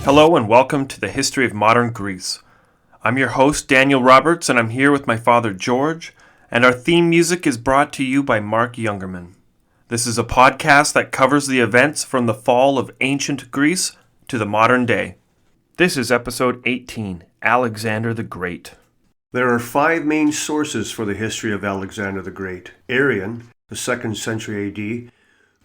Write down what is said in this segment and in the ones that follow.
Hello and welcome to the History of Modern Greece. I'm your host, Daniel Roberts, and I'm here with my father, George, and our theme music is brought to you by Mark Youngerman. This is a podcast that covers the events from the fall of ancient Greece to the modern day. This is episode 18, Alexander the Great. There are five main sources for the history of Alexander the Great. Arrian, the 2nd century AD,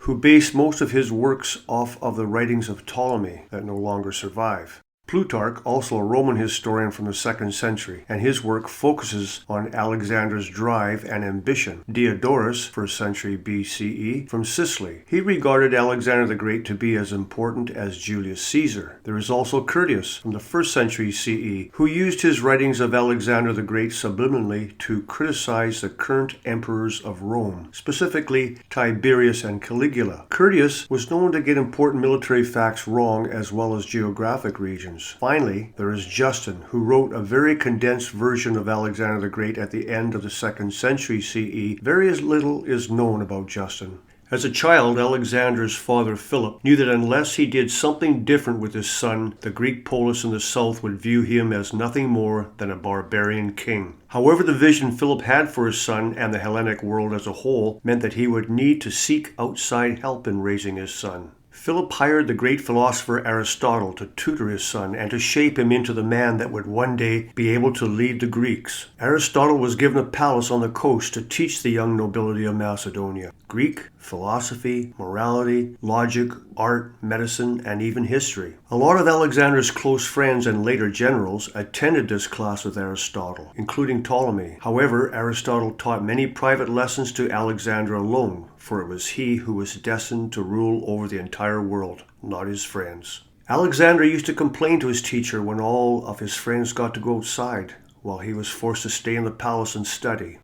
who based most of his works off of the writings of Ptolemy that no longer survive. Plutarch, also a Roman historian from the 2nd century, and his work focuses on Alexander's drive and ambition. Diodorus, 1st century BCE, from Sicily. He regarded Alexander the Great to be as important as Julius Caesar. There is also Curtius, from the 1st century CE, who used his writings of Alexander the Great subliminally to criticize the current emperors of Rome, specifically Tiberius and Caligula. Curtius was known to get important military facts wrong as well as geographic regions. Finally, there is Justin, who wrote a very condensed version of Alexander the Great at the end of the 2nd century CE. Very little is known about Justin. As a child, Alexander's father Philip knew that unless he did something different with his son, the Greek polis in the south would view him as nothing more than a barbarian king. However, the vision Philip had for his son and the Hellenic world as a whole meant that he would need to seek outside help in raising his son. Philip hired the great philosopher Aristotle to tutor his son and to shape him into the man that would one day be able to lead the Greeks. Aristotle was given a palace on the coast to teach the young nobility of Macedonia Greek, philosophy, morality, logic, art, medicine, and even history. A lot of Alexander's close friends and later generals attended this class with Aristotle, including Ptolemy. However, Aristotle taught many private lessons to Alexander alone, for it was he who was destined to rule over the entire world, not his friends. Alexander used to complain to his teacher when all of his friends got to go outside, while he was forced to stay in the palace and study.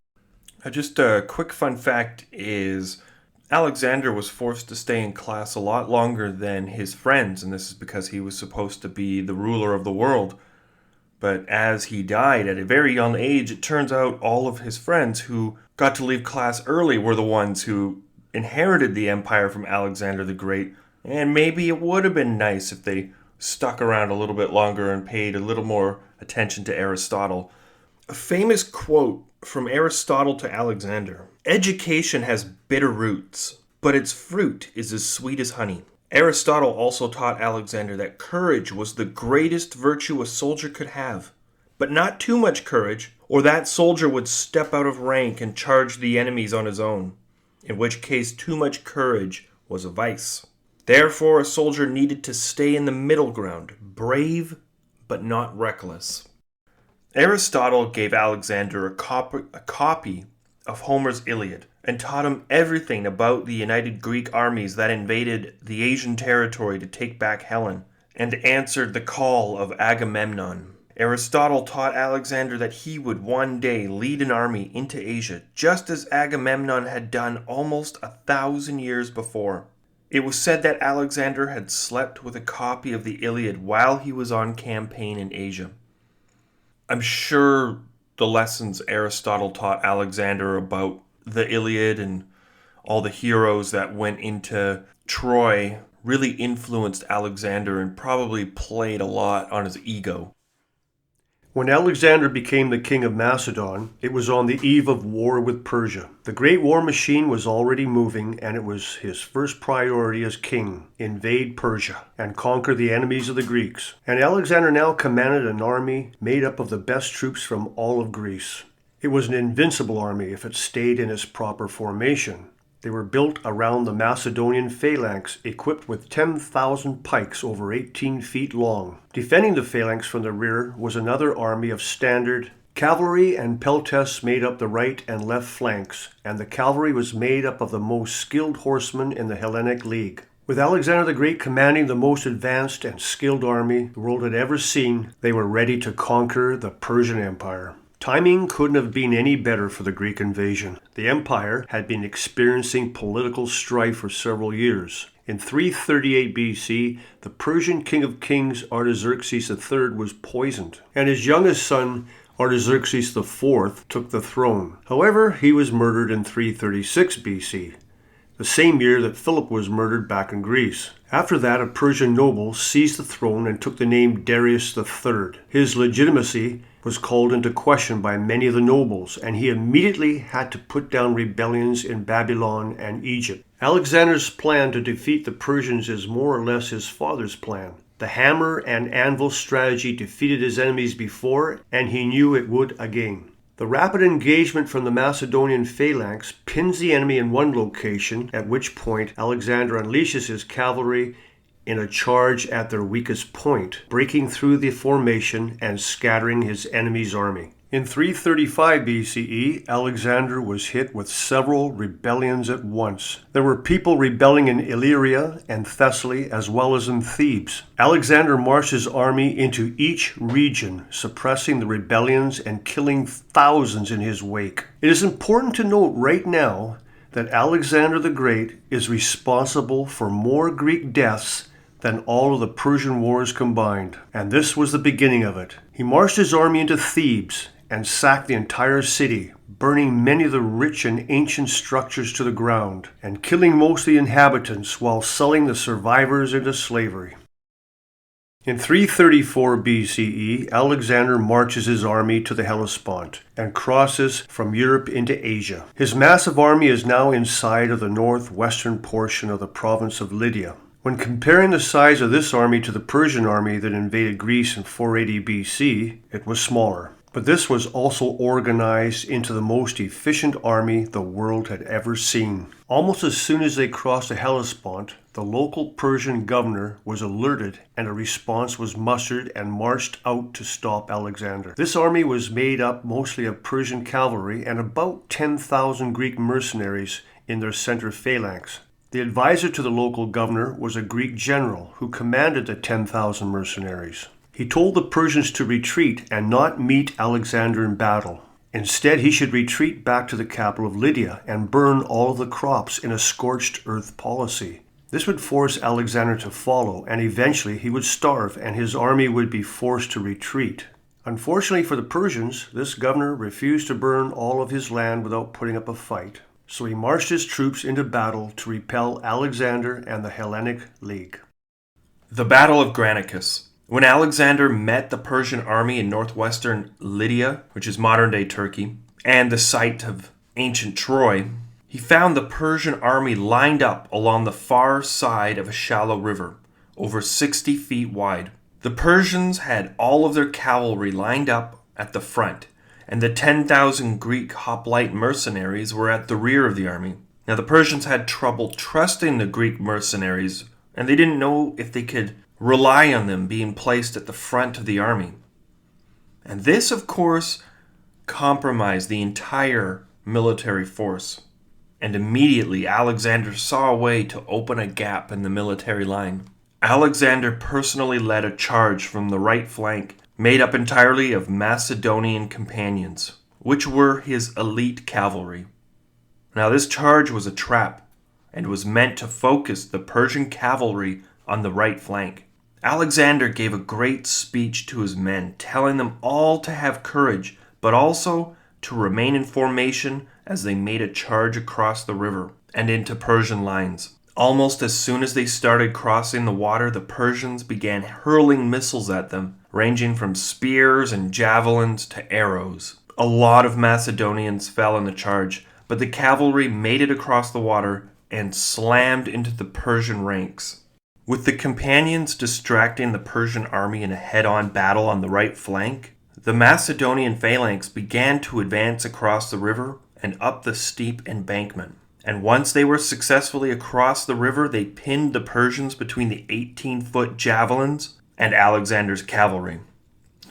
Just a quick fun fact is Alexander was forced to stay in class a lot longer than his friends, and this is because he was supposed to be the ruler of the world. But as he died at a very young age, it turns out all of his friends who got to leave class early were the ones who inherited the empire from Alexander the Great, and maybe it would have been nice if they stuck around a little bit longer and paid a little more attention to Aristotle. A famous quote from Aristotle to Alexander: "Education has bitter roots, but its fruit is as sweet as honey." Aristotle also taught Alexander that courage was the greatest virtue a soldier could have, but not too much courage, or that soldier would step out of rank and charge the enemies on his own, in which case too much courage was a vice. Therefore, a soldier needed to stay in the middle ground, brave but not reckless. Aristotle gave Alexander a copy of Homer's Iliad and taught him everything about the united Greek armies that invaded the Asian territory to take back Helen and answered the call of Agamemnon. Aristotle taught Alexander that he would one day lead an army into Asia, just as Agamemnon had done almost 1,000 years before. It was said that Alexander had slept with a copy of the Iliad while he was on campaign in Asia. I'm sure the lessons Aristotle taught Alexander about the Iliad and all the heroes that went into Troy really influenced Alexander and probably played a lot on his ego. When Alexander became the king of Macedon, it was on the eve of war with Persia. The great war machine was already moving, and it was his first priority as king: invade Persia and conquer the enemies of the Greeks. And Alexander now commanded an army made up of the best troops from all of Greece. It was an invincible army if it stayed in its proper formation. They were built around the Macedonian phalanx, equipped with 10,000 pikes over 18 feet long. Defending the phalanx from the rear was another army of standard cavalry, and peltasts made up the right and left flanks, and the cavalry was made up of the most skilled horsemen in the Hellenic League. With Alexander the Great commanding the most advanced and skilled army the world had ever seen, they were ready to conquer the Persian Empire. Timing couldn't have been any better for the Greek invasion. The empire had been experiencing political strife for several years. In 338 BC, the Persian king of kings Artaxerxes III was poisoned, and his youngest son Artaxerxes IV took the throne. However, he was murdered in 336 BC. the same year that Philip was murdered back in Greece. After that, a Persian noble seized the throne and took the name Darius III. His legitimacy was called into question by many of the nobles, and he immediately had to put down rebellions in Babylon and Egypt. Alexander's plan to defeat the Persians is more or less his father's plan. The hammer and anvil strategy defeated his enemies before, and he knew it would again. The rapid engagement from the Macedonian phalanx pins the enemy in one location, at which point Alexander unleashes his cavalry in a charge at their weakest point, breaking through the formation and scattering his enemy's army. In 335 BCE, Alexander was hit with several rebellions at once. There were people rebelling in Illyria and Thessaly as well as in Thebes. Alexander marched his army into each region, suppressing the rebellions and killing thousands in his wake. It is important to note right now that Alexander the Great is responsible for more Greek deaths than all of the Persian wars combined. And this was the beginning of it. He marched his army into Thebes and sacked the entire city, burning many of the rich and ancient structures to the ground, and killing most of the inhabitants while selling the survivors into slavery. In 334 BCE, Alexander marches his army to the Hellespont and crosses from Europe into Asia. His massive army is now inside of the northwestern portion of the province of Lydia. When comparing the size of this army to the Persian army that invaded Greece in 480 BC, it was smaller. But this was also organized into the most efficient army the world had ever seen. Almost as soon as they crossed the Hellespont, the local Persian governor was alerted and a response was mustered and marched out to stop Alexander. This army was made up mostly of Persian cavalry and about 10,000 Greek mercenaries in their center phalanx. The advisor to the local governor was a Greek general who commanded the 10,000 mercenaries. He told the Persians to retreat and not meet Alexander in battle. Instead, he should retreat back to the capital of Lydia and burn all of the crops in a scorched earth policy. This would force Alexander to follow, and eventually he would starve and his army would be forced to retreat. Unfortunately for the Persians, this governor refused to burn all of his land without putting up a fight. So he marched his troops into battle to repel Alexander and the Hellenic League. The Battle of Granicus. When Alexander met the Persian army in northwestern Lydia, which is modern-day Turkey, and the site of ancient Troy, he found the Persian army lined up along the far side of a shallow river, over 60 feet wide. The Persians had all of their cavalry lined up at the front, and the 10,000 Greek hoplite mercenaries were at the rear of the army. Now, the Persians had trouble trusting the Greek mercenaries, and they didn't know if they could rely on them being placed at the front of the army. And this, of course, compromised the entire military force. And immediately, Alexander saw a way to open a gap in the military line. Alexander personally led a charge from the right flank, made up entirely of Macedonian companions, which were his elite cavalry. Now, this charge was a trap and was meant to focus the Persian cavalry on the right flank. Alexander gave a great speech to his men, telling them all to have courage, but also to remain in formation as they made a charge across the river and into Persian lines. Almost as soon as they started crossing the water, the Persians began hurling missiles at them, ranging from spears and javelins to arrows. A lot of Macedonians fell in the charge, but the cavalry made it across the water and slammed into the Persian ranks. With the companions distracting the Persian army in a head-on battle on the right flank, the Macedonian phalanx began to advance across the river and up the steep embankment. And once they were successfully across the river, they pinned the Persians between the 18-foot javelins and Alexander's cavalry.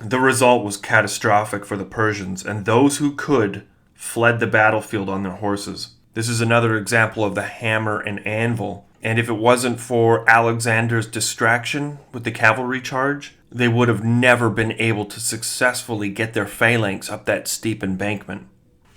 The result was catastrophic for the Persians, and those who could fled the battlefield on their horses. This is another example of the hammer and anvil. And if it wasn't for Alexander's distraction with the cavalry charge, they would have never been able to successfully get their phalanx up that steep embankment.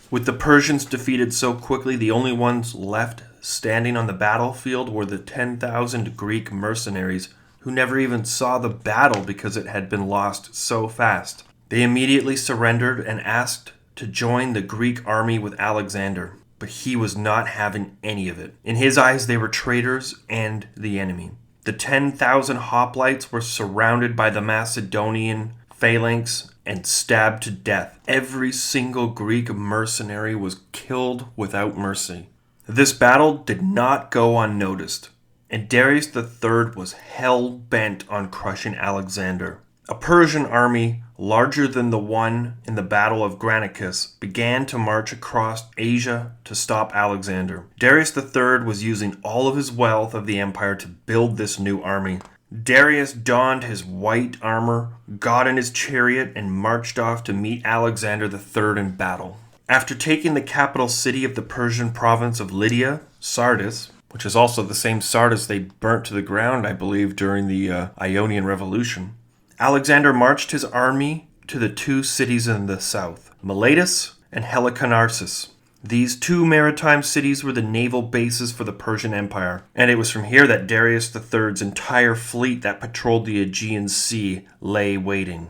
With the Persians defeated so quickly, the only ones left standing on the battlefield were the 10,000 Greek mercenaries who never even saw the battle because it had been lost so fast. They immediately surrendered and asked to join the Greek army with Alexander. but he was not having any of it. In his eyes, they were traitors and the enemy. The 10,000 hoplites were surrounded by the Macedonian phalanx and stabbed to death. Every single Greek mercenary was killed without mercy. This battle did not go unnoticed, and Darius III was hell-bent on crushing Alexander. A Persian army larger than the one in the Battle of Granicus began to march across Asia to stop Alexander. Darius III was using all of his wealth of the empire to build this new army. Darius donned his white armor, got in his chariot, and marched off to meet Alexander III in battle. After taking the capital city of the Persian province of Lydia, Sardis, which is also the same Sardis they burnt to the ground, I believe, during the Ionian Revolution, Alexander marched his army to the two cities in the south, Miletus and Halicarnassus. These two maritime cities were the naval bases for the Persian Empire, and it was from here that Darius III's entire fleet that patrolled the Aegean Sea lay waiting.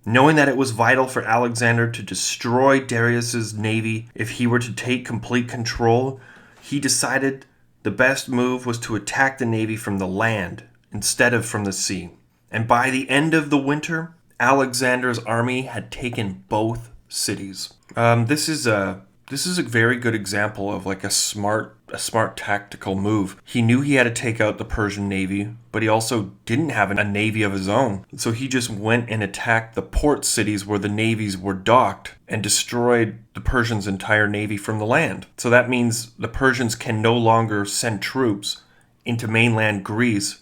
Knowing that it was vital for Alexander to destroy Darius's navy if he were to take complete control, he decided the best move was to attack the navy from the land instead of from the sea. And by the end of the winter, Alexander's army had taken both cities. This is a very good example of like a smart tactical move. He knew he had to take out the Persian navy, but he also didn't have a navy of his own. So he just went and attacked the port cities where the navies were docked and destroyed the Persians' entire navy from the land. So that means the Persians can no longer send troops into mainland Greece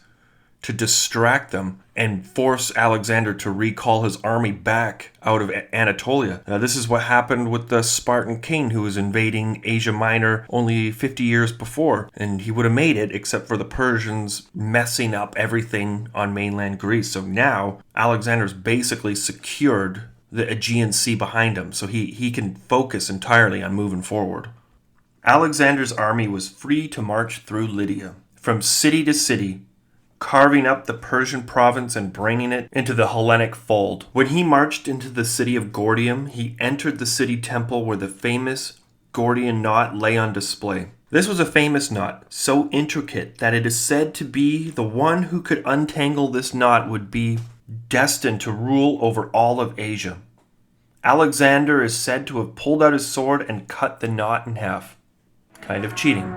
to distract them and force Alexander to recall his army back out of Anatolia. Now, this is what happened with the Spartan king who was invading Asia Minor only 50 years before, and he would have made it except for the Persians messing up everything on mainland Greece. So now Alexander's basically secured the Aegean Sea behind him, so he can focus entirely on moving forward. Alexander's army was free to march through Lydia, from city to city, carving up the Persian province and bringing it into the Hellenic fold. When he marched into the city of Gordium, he entered the city temple where the famous Gordian knot lay on display. This was a famous knot, so intricate that it is said to be the one who could untangle this knot would be destined to rule over all of Asia. Alexander is said to have pulled out his sword and cut the knot in half. Kind of cheating.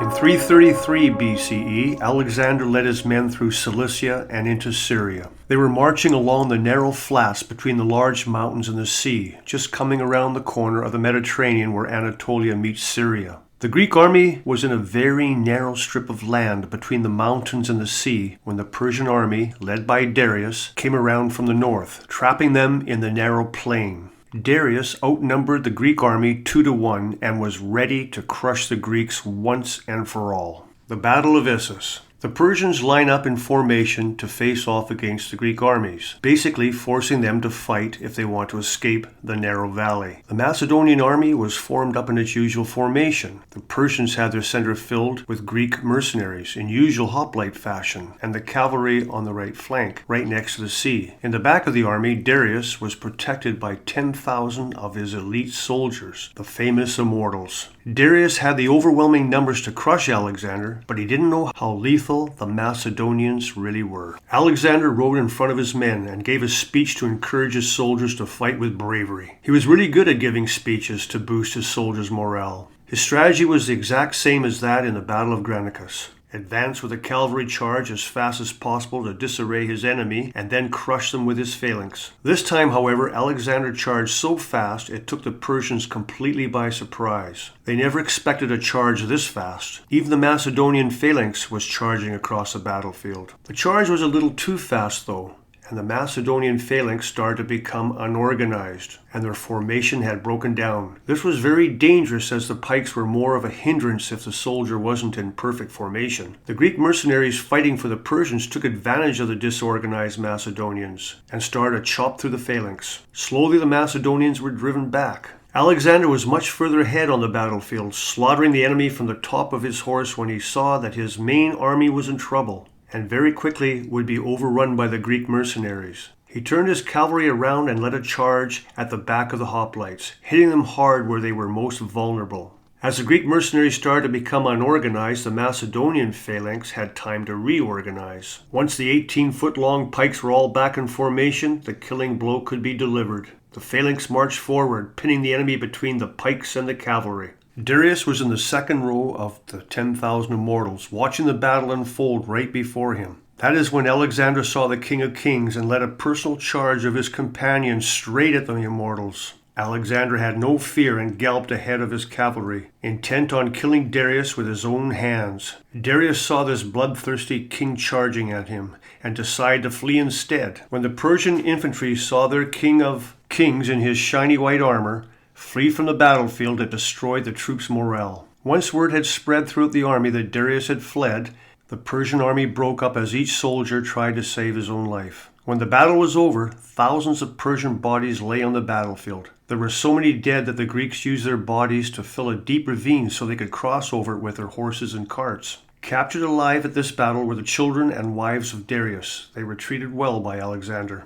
In 333 BCE, Alexander led his men through Cilicia and into Syria. They were marching along the narrow flats between the large mountains and the sea, just coming around the corner of the Mediterranean where Anatolia meets Syria. The Greek army was in a very narrow strip of land between the mountains and the sea when the Persian army, led by Darius, came around from the north, trapping them in the narrow plain. Darius outnumbered the Greek army 2-1 and was ready to crush the Greeks once and for all. The Battle of Issus. The Persians line up in formation to face off against the Greek armies, basically forcing them to fight if they want to escape the narrow valley. The Macedonian army was formed up in its usual formation. The Persians had their center filled with Greek mercenaries in usual hoplite fashion, and the cavalry on the right flank, right next to the sea. In the back of the army, Darius was protected by 10,000 of his elite soldiers, the famous immortals. Darius had the overwhelming numbers to crush Alexander, but he didn't know how lethal the Macedonians really were. Alexander rode in front of his men and gave a speech to encourage his soldiers to fight with bravery. He was really good at giving speeches to boost his soldiers' morale. His strategy was the exact same as that in the Battle of Granicus. Advance with a cavalry charge as fast as possible to disarray his enemy and then crush them with his phalanx. This time, however, Alexander charged so fast it took the Persians completely by surprise. They never expected a charge this fast. Even the Macedonian phalanx was charging across the battlefield. The charge was a little too fast though, and the Macedonian phalanx started to become unorganized, and their formation had broken down. This was very dangerous as the pikes were more of a hindrance if the soldier wasn't in perfect formation. The Greek mercenaries fighting for the Persians took advantage of the disorganized Macedonians and started to chop through the phalanx. Slowly the Macedonians were driven back. Alexander was much further ahead on the battlefield, slaughtering the enemy from the top of his horse when he saw that his main army was in trouble and very quickly would be overrun by the Greek mercenaries. He turned his cavalry around and led a charge at the back of the hoplites, hitting them hard where they were most vulnerable. As the Greek mercenaries started to become unorganized, the Macedonian phalanx had time to reorganize. Once the 18-foot-long pikes were all back in formation, the killing blow could be delivered. The phalanx marched forward, pinning the enemy between the pikes and the cavalry. Darius was in the second row of the 10,000 immortals, watching the battle unfold right before him. That is when Alexander saw the King of Kings and led a personal charge of his companions straight at the immortals. Alexander had no fear and galloped ahead of his cavalry, intent on killing Darius with his own hands. Darius saw this bloodthirsty king charging at him and decided to flee instead. When the Persian infantry saw their King of Kings in his shiny white armor flee from the battlefield, it destroyed the troops' morale. Once word had spread throughout the army that Darius had fled, the Persian army broke up as each soldier tried to save his own life. When the battle was over, thousands of Persian bodies lay on the battlefield. There were so many dead that the Greeks used their bodies to fill a deep ravine so they could cross over it with their horses and carts. Captured alive at this battle were the children and wives of Darius. They were treated well by Alexander.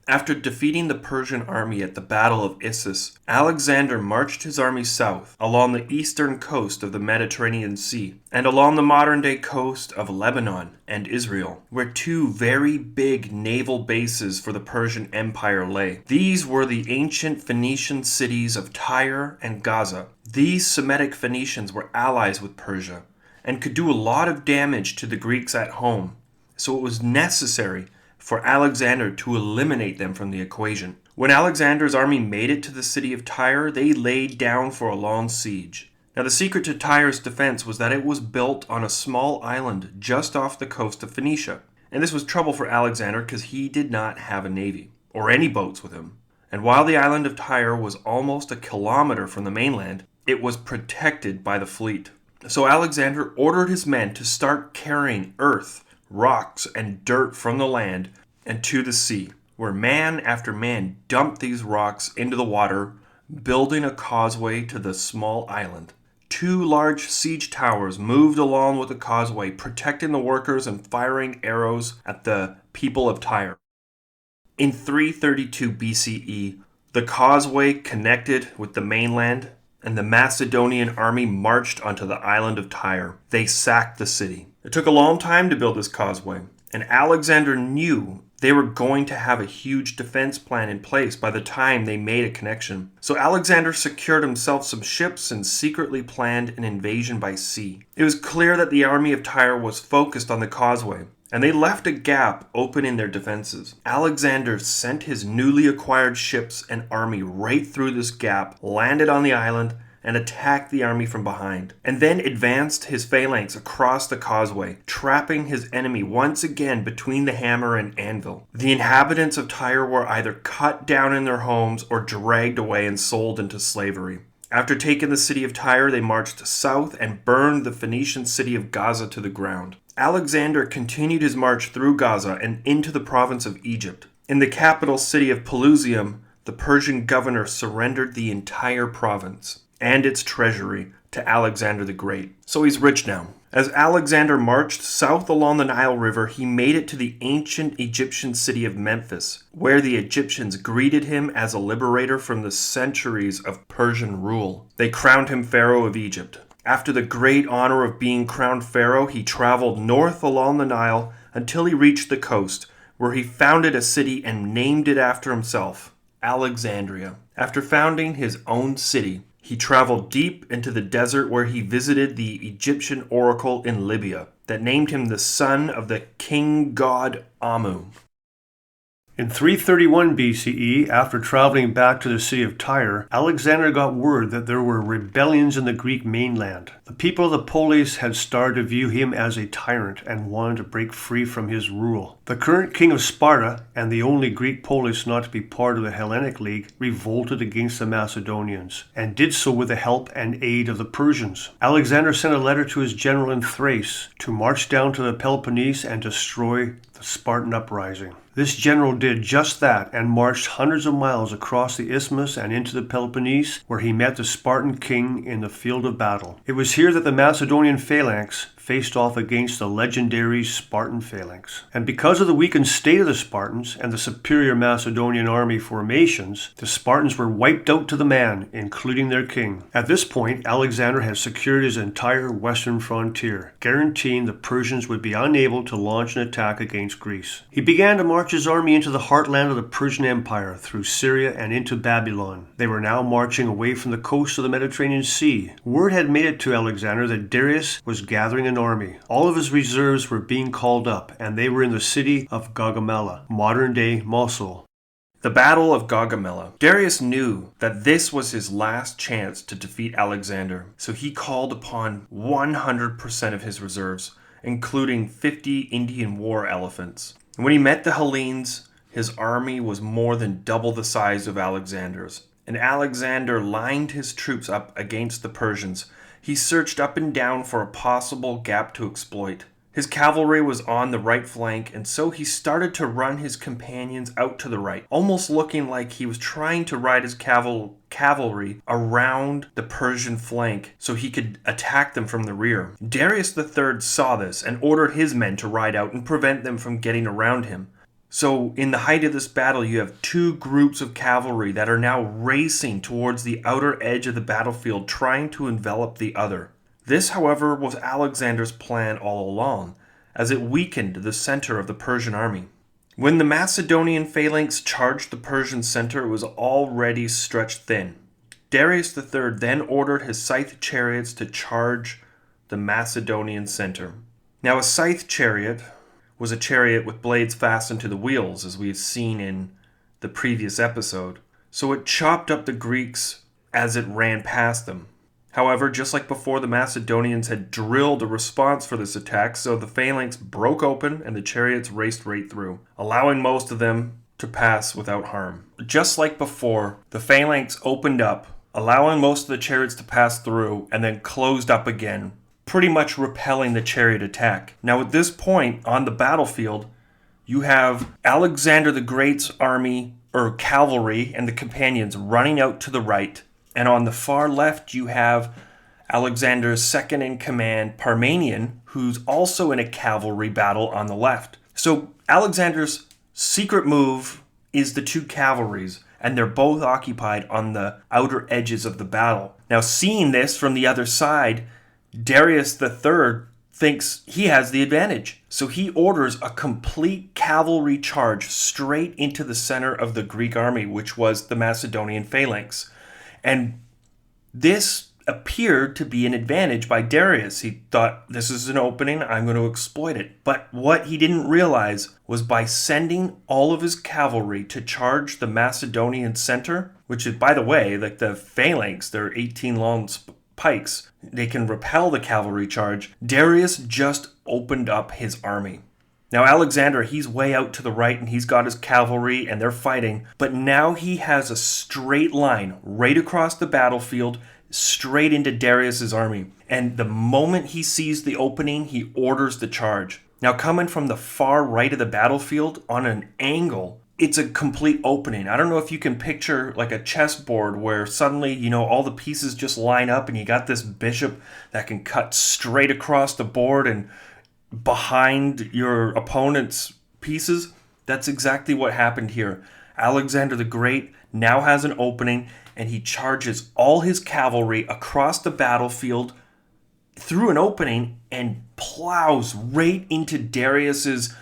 After defeating the Persian army at the Battle of Issus, Alexander marched his army south along the eastern coast of the Mediterranean Sea and along the modern-day coast of Lebanon and Israel, where two very big naval bases for the Persian Empire lay. These were the ancient Phoenician cities of Tyre and Gaza. These Semitic Phoenicians were allies with Persia and could do a lot of damage to the Greeks at home, so it was necessary for Alexander to eliminate them from the equation. When Alexander's army made it to the city of Tyre, they laid down for a long siege. Now, the secret to Tyre's defense was that it was built on a small island just off the coast of Phoenicia. And this was trouble for Alexander because he did not have a navy or any boats with him. And while the island of Tyre was almost a kilometer from the mainland, it was protected by the fleet. So Alexander ordered his men to start carrying earth, rocks, and dirt from the land and to the sea, where man after man dumped these rocks into the water, building a causeway to the small island. Two large siege towers moved along with the causeway, protecting the workers and firing arrows at the people of Tyre. In 332 BCE, the causeway connected with the mainland, and the Macedonian army marched onto the island of Tyre. They sacked the city. It took a long time to build this causeway, and Alexander knew they were going to have a huge defense plan in place by the time they made a connection. So Alexander secured himself some ships and secretly planned an invasion by sea. It was clear that the army of Tyre was focused on the causeway, and they left a gap open in their defenses. Alexander sent his newly acquired ships and army right through this gap, landed on the island, and attacked the army from behind, and then advanced his phalanx across the causeway, trapping his enemy once again between the hammer and anvil. The inhabitants of Tyre were either cut down in their homes or dragged away and sold into slavery. After taking the city of Tyre, they marched south and burned the Phoenician city of Gaza to the ground. Alexander continued his march through Gaza and into the province of Egypt. In the capital city of Pelusium, the Persian governor surrendered the entire province and its treasury to Alexander the Great. So he's rich now. As Alexander marched south along the Nile River, he made it to the ancient Egyptian city of Memphis, where the Egyptians greeted him as a liberator from the centuries of Persian rule. They crowned him Pharaoh of Egypt. After the great honor of being crowned Pharaoh, he traveled north along the Nile until he reached the coast, where he founded a city and named it after himself, Alexandria. After founding his own city, he traveled deep into the desert where he visited the Egyptian oracle in Libya that named him the son of the king god Amu. In 331 BCE, after traveling back to the city of Tyre, Alexander got word that there were rebellions in the Greek mainland. The people of the polis had started to view him as a tyrant and wanted to break free from his rule. The current king of Sparta, and the only Greek polis not to be part of the Hellenic League, revolted against the Macedonians, and did so with the help and aid of the Persians. Alexander sent a letter to his general in Thrace to march down to the Peloponnese and destroy the Spartan uprising. This general did just that and marched hundreds of miles across the isthmus and into the Peloponnese, where he met the Spartan king in the field of battle. It was here that the Macedonian phalanx faced off against the legendary Spartan phalanx. And because of the weakened state of the Spartans and the superior Macedonian army formations, the Spartans were wiped out to the man, including their king. At this point, Alexander had secured his entire western frontier, guaranteeing the Persians would be unable to launch an attack against Greece. He began to march his army into the heartland of the Persian Empire through Syria and into Babylon. They were now marching away from the coast of the Mediterranean Sea. Word had made it to Alexander that Darius was gathering an army. All of his reserves were being called up, and they were in the city of Gaugamela, modern-day Mosul. The Battle of Gaugamela. Darius knew that this was his last chance to defeat Alexander, so he called upon 100% of his reserves, including 50 Indian war elephants. And when he met the Hellenes, his army was more than double the size of Alexander's. And Alexander lined his troops up against the Persians. He searched up and down for a possible gap to exploit. His cavalry was on the right flank, and so he started to run his companions out to the right, almost looking like he was trying to ride his cavalry around the Persian flank so he could attack them from the rear. Darius III saw this and ordered his men to ride out and prevent them from getting around him. So in the height of this battle, you have two groups of cavalry that are now racing towards the outer edge of the battlefield, trying to envelop the other. This, however, was Alexander's plan all along, as it weakened the center of the Persian army. When the Macedonian phalanx charged the Persian center, it was already stretched thin. Darius III then ordered his scythe chariots to charge the Macedonian center. Now, a scythe chariot was a chariot with blades fastened to the wheels, as we've seen in the previous episode. So it chopped up the Greeks as it ran past them. However, just like before, the Macedonians had drilled a response for this attack, so the phalanx broke open and the chariots raced right through, allowing most of them to pass without harm. Just like before, the phalanx opened up, allowing most of the chariots to pass through, and then closed up again, pretty much repelling the chariot attack. Now at this point on the battlefield, you have Alexander the Great's army, or cavalry, and the companions running out to the right. And on the far left, you have Alexander's second-in-command, Parmenion, who's also in a cavalry battle on the left. So Alexander's secret move is the two cavalries, and they're both occupied on the outer edges of the battle. Now, seeing this from the other side, Darius III thinks he has the advantage. So he orders a complete cavalry charge straight into the center of the Greek army, which was the Macedonian phalanx. And this appeared to be an advantage by Darius. He thought, this is an opening, I'm going to exploit it. But what he didn't realize was by sending all of his cavalry to charge the Macedonian center, which is, by the way, like the phalanx, they're 18 long pikes, they can repel the cavalry charge. Darius just opened up his army. Now Alexander, he's way out to the right and he's got his cavalry and they're fighting, but now he has a straight line right across the battlefield, straight into Darius's army. And the moment he sees the opening, he orders the charge. Now coming from the far right of the battlefield on an angle, it's a complete opening. I don't know if you can picture like a chessboard where suddenly, all the pieces just line up and you got this bishop that can cut straight across the board and behind your opponent's pieces. That's exactly what happened here. Alexander the Great now has an opening and he charges all his cavalry across the battlefield through an opening and plows right into Darius's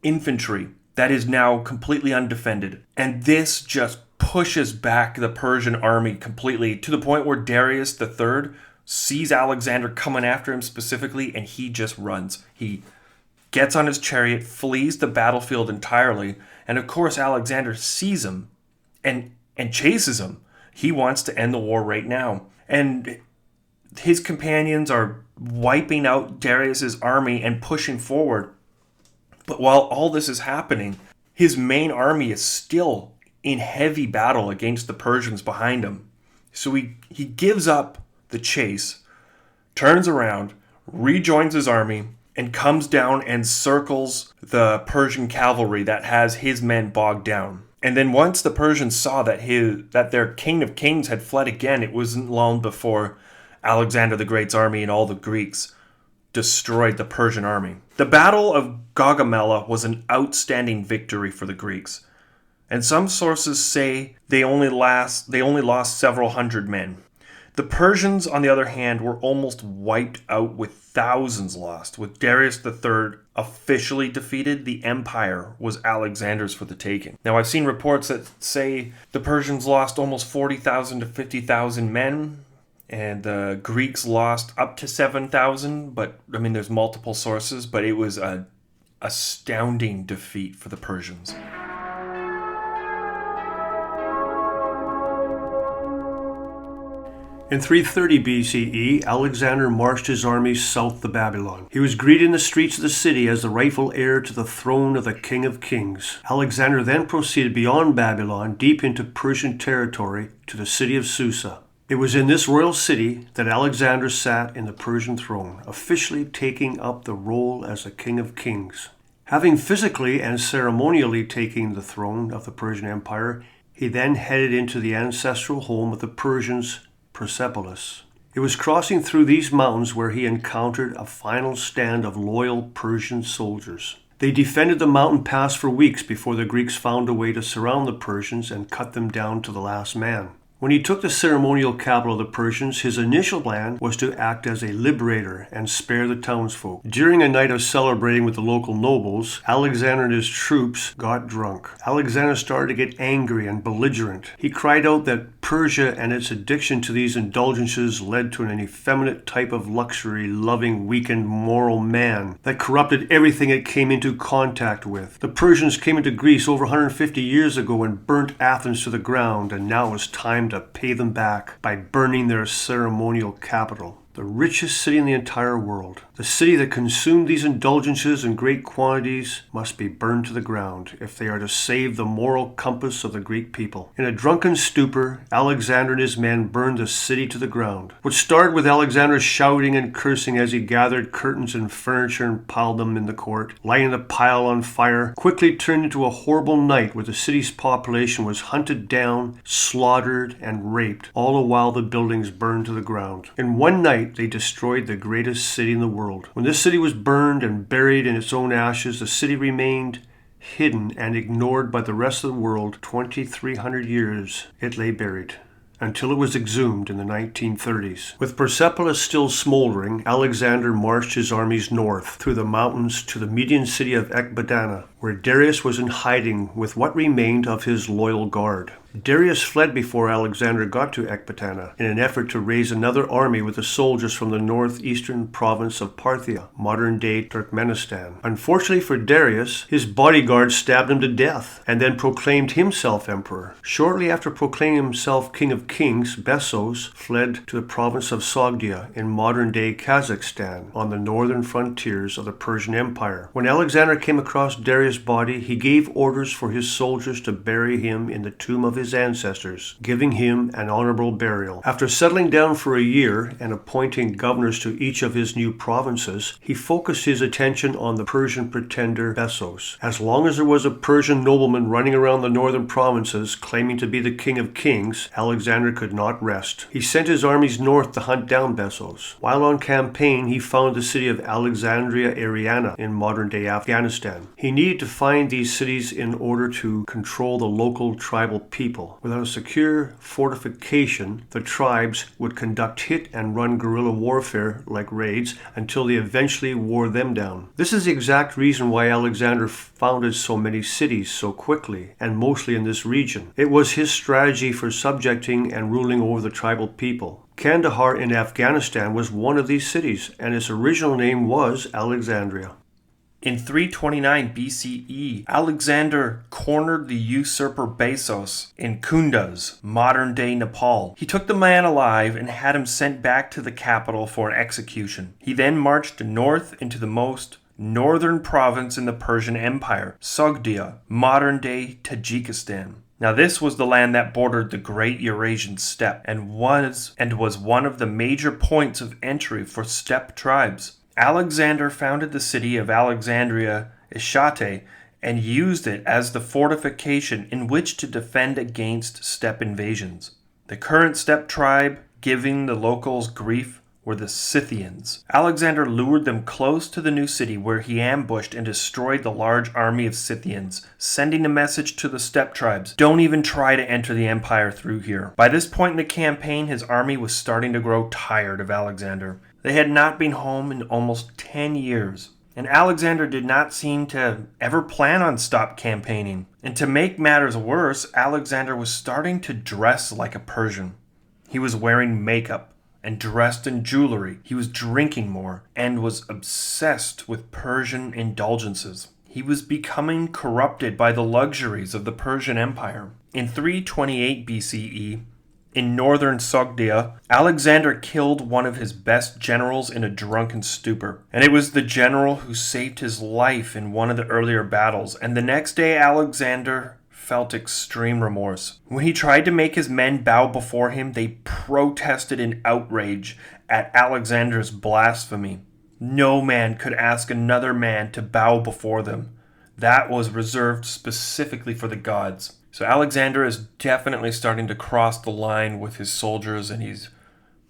infantry that is now completely undefended. And this just pushes back the Persian army completely to the point where Darius III sees Alexander coming after him specifically, and he just runs. He gets on his chariot, flees the battlefield entirely, and of course Alexander sees him and chases him. He wants to end the war right now. And his companions are wiping out Darius's army and pushing forward. But while all this is happening, his main army is still in heavy battle against the Persians behind him. So he gives up the chase, turns around, rejoins his army, and comes down and circles the Persian cavalry that has his men bogged down. And then once the Persians saw that their king of kings had fled again, it wasn't long before Alexander the Great's army and all the Greeks destroyed the Persian army. The Battle of Gaugamela was an outstanding victory for the Greeks, and some sources say they only lost several hundred men. The Persians, on the other hand, were almost wiped out with thousands lost. With Darius III officially defeated, the empire was Alexander's for the taking. Now, I've seen reports that say the Persians lost almost 40,000 to 50,000 men, and the Greeks lost up to 7,000, but I mean, there's multiple sources, but it was an astounding defeat for the Persians. In 330 BCE, Alexander marched his armies south to Babylon. He was greeted in the streets of the city as the rightful heir to the throne of the King of Kings. Alexander then proceeded beyond Babylon, deep into Persian territory, to the city of Susa. It was in this royal city that Alexander sat in the Persian throne, officially taking up the role as the King of Kings. Having physically and ceremonially taken the throne of the Persian Empire, he then headed into the ancestral home of the Persians, Persepolis. It was crossing through these mountains where he encountered a final stand of loyal Persian soldiers. They defended the mountain pass for weeks before the Greeks found a way to surround the Persians and cut them down to the last man. When he took the ceremonial capital of the Persians, his initial plan was to act as a liberator and spare the townsfolk. During a night of celebrating with the local nobles, Alexander and his troops got drunk. Alexander started to get angry and belligerent. He cried out that Persia and its addiction to these indulgences led to an effeminate type of luxury-loving, weakened, moral man that corrupted everything it came into contact with. The Persians came into Greece over 150 years ago and burnt Athens to the ground, and now it was time to pay them back by burning their ceremonial capital. The richest city in the entire world, the city that consumed these indulgences in great quantities, must be burned to the ground if they are to save the moral compass of the Greek people. In a drunken stupor, Alexander and his men burned the city to the ground. What started with Alexander shouting and cursing as he gathered curtains and furniture and piled them in the court, lighting the pile on fire, quickly turned into a horrible night where the city's population was hunted down, slaughtered, and raped, all the while the buildings burned to the ground. In one night, they destroyed the greatest city in the world. When this city was burned and buried in its own ashes, the city remained hidden and ignored by the rest of the world. 2,300 years it lay buried, until it was exhumed in the 1930s. With Persepolis still smoldering, Alexander marched his armies north through the mountains to the Median city of Ecbatana, where Darius was in hiding with what remained of his loyal guard. Darius fled before Alexander got to Ecbatana in an effort to raise another army with the soldiers from the northeastern province of Parthia, modern-day Turkmenistan. Unfortunately for Darius, his bodyguard stabbed him to death and then proclaimed himself emperor. Shortly after proclaiming himself king of kings, Bessos fled to the province of Sogdia in modern-day Kazakhstan on the northern frontiers of the Persian Empire. When Alexander came across Darius' body, he gave orders for his soldiers to bury him in the tomb of his ancestors, giving him an honorable burial. After settling down for a year and appointing governors to each of his new provinces, he focused his attention on the Persian pretender Bessos. As long as there was a Persian nobleman running around the northern provinces claiming to be the king of kings, Alexander could not rest. He sent his armies north to hunt down Bessos. While on campaign, he found the city of Alexandria Ariana in modern-day Afghanistan. He needed to find these cities in order to control the local tribal people. Without a secure fortification, the tribes would conduct hit and run guerrilla warfare like raids until they eventually wore them down. This is the exact reason why Alexander founded so many cities so quickly, and mostly in this region. It was his strategy for subjecting and ruling over the tribal people. Kandahar in Afghanistan was one of these cities, and its original name was Alexandria. In 329 BCE, Alexander cornered the usurper Bessos in Kunduz, modern-day Nepal. He took the man alive and had him sent back to the capital for an execution. He then marched north into the most northern province in the Persian Empire, Sogdia, modern-day Tajikistan. Now this was the land that bordered the Great Eurasian Steppe and was one of the major points of entry for steppe tribes. Alexander founded the city of Alexandria Ishate and used it as the fortification in which to defend against steppe invasions. The current steppe tribe, giving the locals grief, were the Scythians. Alexander lured them close to the new city, where he ambushed and destroyed the large army of Scythians, sending a message to the steppe tribes: don't even try to enter the empire through here. By this point in the campaign, his army was starting to grow tired of Alexander. They had not been home in almost 10 years. And Alexander did not seem to ever plan on stop campaigning. And to make matters worse, Alexander was starting to dress like a Persian. He was wearing makeup and dressed in jewelry. He was drinking more and was obsessed with Persian indulgences. He was becoming corrupted by the luxuries of the Persian Empire. In 328 BCE, in northern Sogdia, Alexander killed one of his best generals in a drunken stupor. And it was the general who saved his life in one of the earlier battles. And the next day, Alexander felt extreme remorse. When he tried to make his men bow before him, they protested in outrage at Alexander's blasphemy. No man could ask another man to bow before them. That was reserved specifically for the gods. So Alexander is definitely starting to cross the line with his soldiers, and he's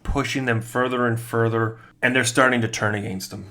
pushing them further and further, and they're starting to turn against him.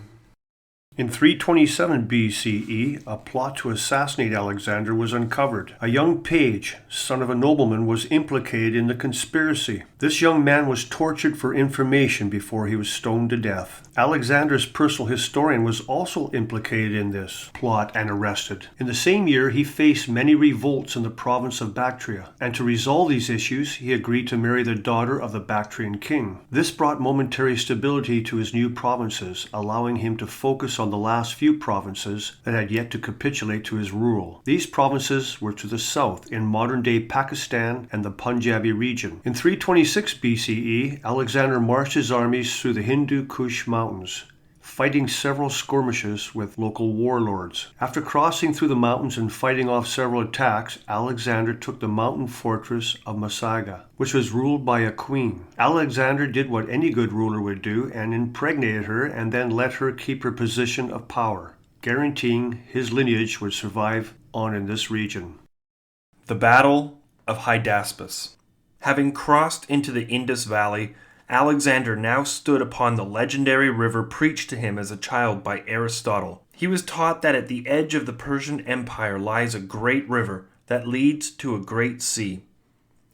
In 327 BCE, a plot to assassinate Alexander was uncovered. A young page, son of a nobleman, was implicated in the conspiracy. This young man was tortured for information before he was stoned to death. Alexander's personal historian was also implicated in this plot and arrested. In the same year, he faced many revolts in the province of Bactria, and to resolve these issues, he agreed to marry the daughter of the Bactrian king. This brought momentary stability to his new provinces, allowing him to focus on the last few provinces that had yet to capitulate to his rule. These provinces were to the south, in modern-day Pakistan and the Punjabi region. In 326 BCE, Alexander marched his armies through the Hindu Kush mountains, fighting several skirmishes with local warlords. After crossing through the mountains and fighting off several attacks, Alexander took the mountain fortress of Masaga, which was ruled by a queen. Alexander did what any good ruler would do and impregnated her, and then let her keep her position of power, guaranteeing his lineage would survive on in this region. The Battle of Hydaspes. Having crossed into the Indus Valley, Alexander now stood upon the legendary river preached to him as a child by Aristotle. He was taught that at the edge of the Persian Empire lies a great river that leads to a great sea.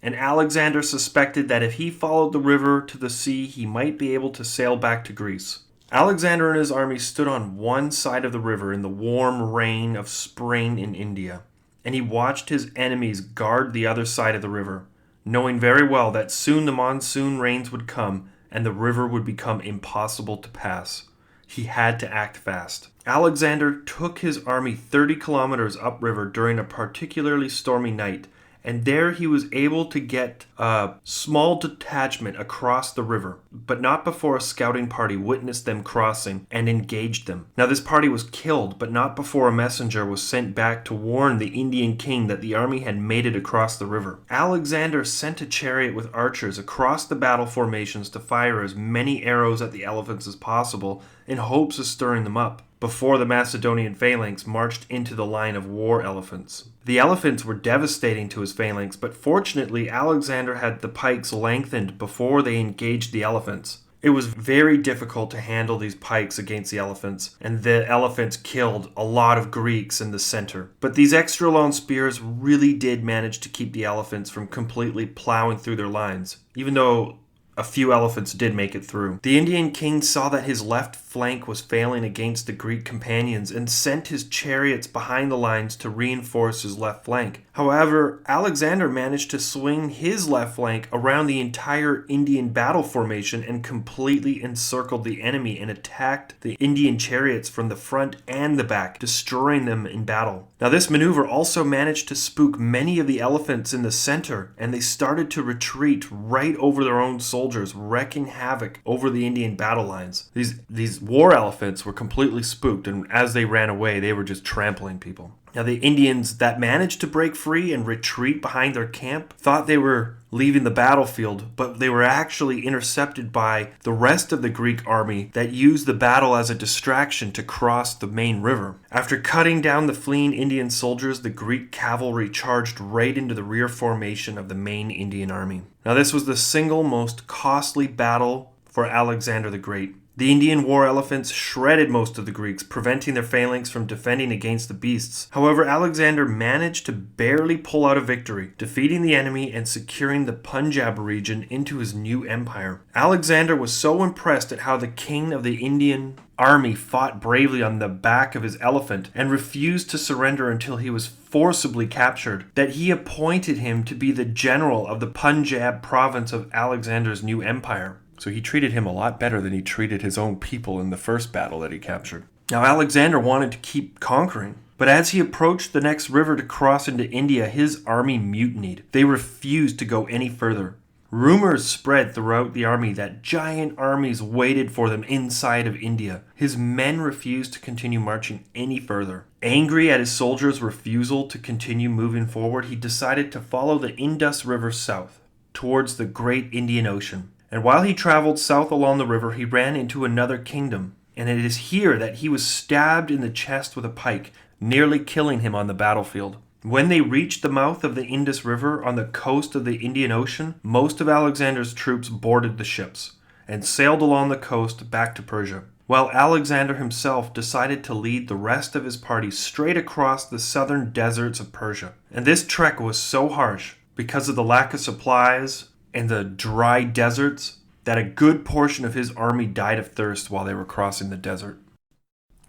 And Alexander suspected that if he followed the river to the sea, he might be able to sail back to Greece. Alexander and his army stood on one side of the river in the warm rain of spring in India, and he watched his enemies guard the other side of the river, knowing very well that soon the monsoon rains would come and the river would become impossible to pass. He had to act fast. Alexander took his army 30 kilometers upriver during a particularly stormy night, and there he was able to get a small detachment across the river, but not before a scouting party witnessed them crossing and engaged them. Now this party was killed, but not before a messenger was sent back to warn the Indian king that the army had made it across the river. Alexander sent a chariot with archers across the battle formations to fire as many arrows at the elephants as possible in hopes of stirring them up, before the Macedonian phalanx marched into the line of war elephants. The elephants were devastating to his phalanx, but fortunately Alexander had the pikes lengthened before they engaged the elephants. It was very difficult to handle these pikes against the elephants, and the elephants killed a lot of Greeks in the center. But these extra long spears really did manage to keep the elephants from completely plowing through their lines, even though a few elephants did make it through. The Indian king saw that his left flank was failing against the Greek companions and sent his chariots behind the lines to reinforce his left flank. However, Alexander managed to swing his left flank around the entire Indian battle formation and completely encircled the enemy and attacked the Indian chariots from the front and the back, destroying them in battle. Now this maneuver also managed to spook many of the elephants in the center, and they started to retreat right over their own soldiers, wreaking havoc over the Indian battle lines. These war elephants were completely spooked, and as they ran away, they were just trampling people. Now the Indians that managed to break free and retreat behind their camp thought they were leaving the battlefield, but they were actually intercepted by the rest of the Greek army that used the battle as a distraction to cross the main river. After cutting down the fleeing Indian soldiers, the Greek cavalry charged right into the rear formation of the main Indian army. Now this was the single most costly battle for Alexander the Great. The Indian war elephants shredded most of the Greeks, preventing their phalanx from defending against the beasts. However, Alexander managed to barely pull out a victory, defeating the enemy and securing the Punjab region into his new empire. Alexander was so impressed at how the king of the Indian army fought bravely on the back of his elephant and refused to surrender until he was forcibly captured, that he appointed him to be the general of the Punjab province of Alexander's new empire. So he treated him a lot better than he treated his own people in the first battle that he captured. Now Alexander wanted to keep conquering, but as he approached the next river to cross into India, his army mutinied. They refused to go any further. Rumors spread throughout the army that giant armies waited for them inside of India. His men refused to continue marching any further. Angry at his soldiers' refusal to continue moving forward, he decided to follow the Indus River south, towards the great Indian Ocean. And while he traveled south along the river, he ran into another kingdom, and it is here that he was stabbed in the chest with a pike, nearly killing him on the battlefield. When they reached the mouth of the Indus River on the coast of the Indian Ocean, most of Alexander's troops boarded the ships and sailed along the coast back to Persia, while Alexander himself decided to lead the rest of his party straight across the southern deserts of Persia. And this trek was so harsh because of the lack of supplies and the dry deserts that a good portion of his army died of thirst while they were crossing the desert.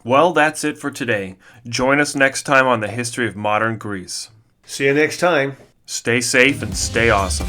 Well, that's it for today. Join us next time on the history of modern Greece. See you next time. Stay safe and stay awesome.